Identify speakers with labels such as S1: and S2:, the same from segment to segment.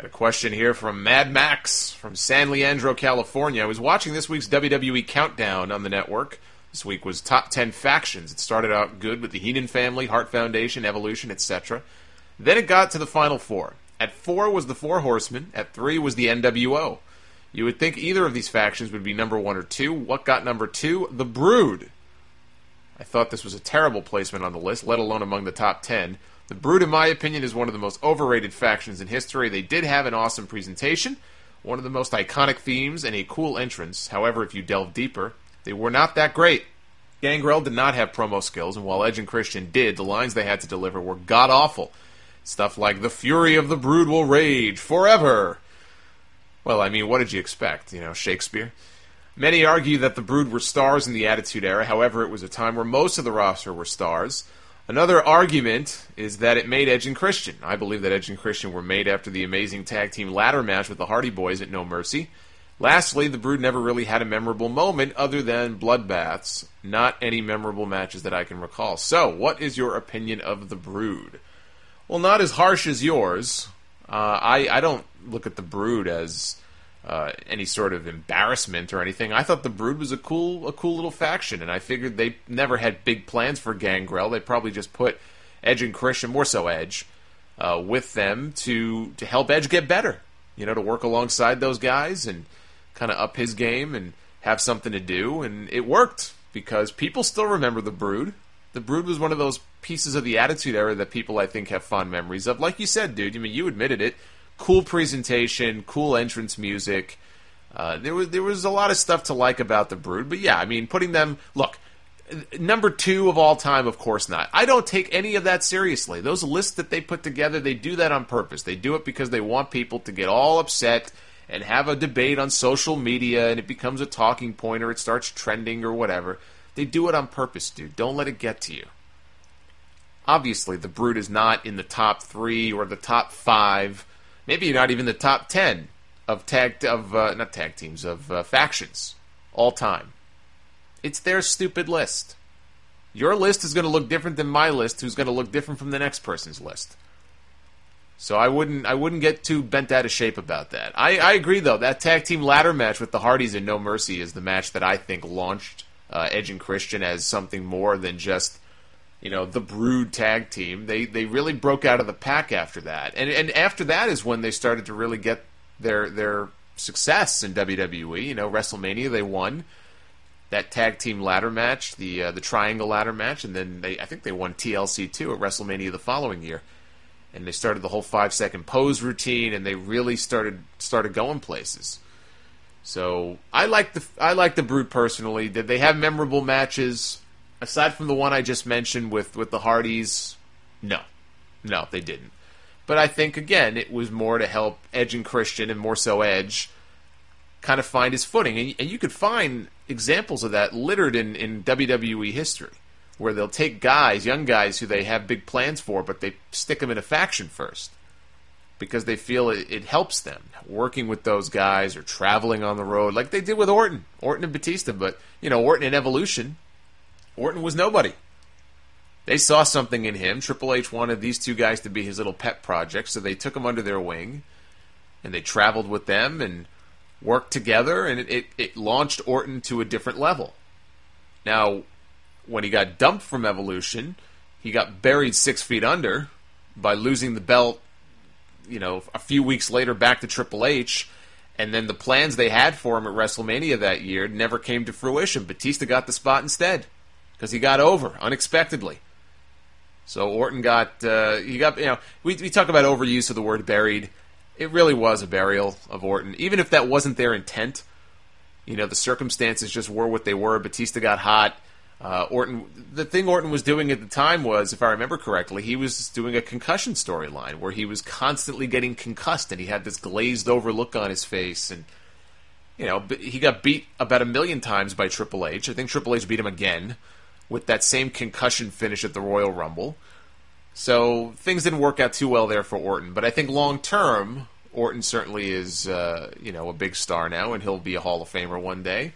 S1: Got a question here from Mad Max from San Leandro, California. I was watching this week's WWE Countdown on the network. This week was Top 10 Factions. It started out good with the Heenan family, Hart Foundation, Evolution, etc. Then it got to the final four. At 4 was the Four Horsemen. At 3 was the NWO. You would think either of these factions would be number 1 or 2. What got number 2? The Brood. I thought this was a terrible placement on the list, let alone among the top 10. The Brood, in my opinion, is one of the most overrated factions in history. They did have an awesome presentation, one of the most iconic themes, and a cool entrance. However, if you delve deeper, they were not that great. Gangrel did not have promo skills, and while Edge and Christian did, the lines they had to deliver were god-awful. Stuff like, "The fury of the Brood will rage forever." Well, I mean, what did you expect? Shakespeare? Many argue that the Brood were stars in the Attitude Era. However, it was a time where most of the roster were stars. Another argument is that it made Edge and Christian. I believe that Edge and Christian were made after the amazing tag team ladder match with the Hardy Boys at No Mercy. Lastly, the Brood never really had a memorable moment other than bloodbaths. Not any memorable matches that I can recall. So, what is your opinion of the Brood? Well, not as harsh as yours. I don't look at the Brood as any sort of embarrassment or anything. I thought the Brood was a cool little faction, and I figured they never had big plans for Gangrel. They probably just put Edge and Christian, more so Edge, with them to help Edge get better. To work alongside those guys and kind of up his game and have something to do. And it worked because people still remember the Brood. The Brood was one of those pieces of the Attitude Era that people, I think, have fond memories of. Like you said, dude, you admitted it. Cool presentation, cool entrance music. There was a lot of stuff to like about the Brood. But yeah, putting them... Look, number 2 of all time, of course not. I don't take any of that seriously. Those lists that they put together, they do that on purpose. They do it because they want people to get all upset and have a debate on social media, and it becomes a talking point, or it starts trending, or whatever. They do it on purpose, dude. Don't let it get to you. Obviously, the Brood is not in the top 3 or the top 5, maybe not even the top 10 of factions all time. It's their stupid list. Your list is going to look different than my list, who's going to look different from the next person's list. So I wouldn't get too bent out of shape about that. I agree, though. That tag team ladder match with the Hardys and No Mercy is the match that I think launched Edge and Christian as something more than just, the Brood tag team. They really broke out of the pack after that. And after that is when they started to really get their success in WWE. WrestleMania, they won that tag team ladder match, the triangle ladder match, and then I think they won TLC 2 at WrestleMania the following year. And they started the whole 5-second pose routine, and they really started going places. So I like the Brood personally. Did they have memorable matches aside from the one I just mentioned with the Hardys? No, they didn't. But I think again it was more to help Edge and Christian, and more so Edge, kind of find his footing. And you could find examples of that littered in WWE history, where they'll take young guys who they have big plans for, but they stick them in a faction first because they feel it helps them working with those guys or traveling on the road, like they did with Orton and Batista. But Orton and Evolution, Orton was nobody. They saw something in him. Triple H wanted these two guys to be his little pet project, so they took him under their wing, and they traveled with them and worked together, and it launched Orton to a different level. Now, when he got dumped from Evolution, he got buried 6 feet under by losing the belt, a few weeks later back to Triple H, and then the plans they had for him at WrestleMania that year never came to fruition. Batista got the spot instead because he got over unexpectedly. So Orton we talk about overuse of the word buried. It really was a burial of Orton, even if that wasn't their intent. The circumstances just were what they were. Batista got hot. The thing Orton was doing at the time was, if I remember correctly, he was doing a concussion storyline where he was constantly getting concussed, and he had this glazed over look on his face, and he got beat about 1 million times by Triple H. I think Triple H beat him again with that same concussion finish at the Royal Rumble. So things didn't work out too well there for Orton, but I think long term, Orton certainly is a big star now, and he'll be a Hall of Famer one day.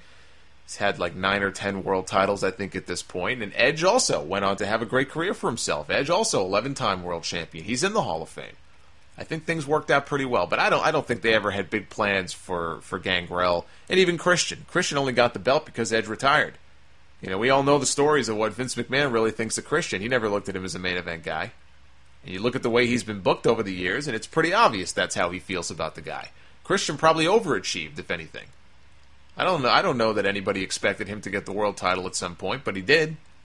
S1: He's had like 9 or 10 world titles, I think, at this point. And Edge also went on to have a great career for himself. Edge also 11-time world champion. He's in the Hall of Fame. I think things worked out pretty well, but I don't think they ever had big plans for Gangrel, and even Christian. Christian only got the belt because Edge retired. You know, we all know the stories of what Vince McMahon really thinks of Christian. He never looked at him as a main event guy. And you look at the way he's been booked over the years, and it's pretty obvious that's how he feels about the guy. Christian probably overachieved, if anything. I don't know that anybody expected him to get the world title at some point, but he did.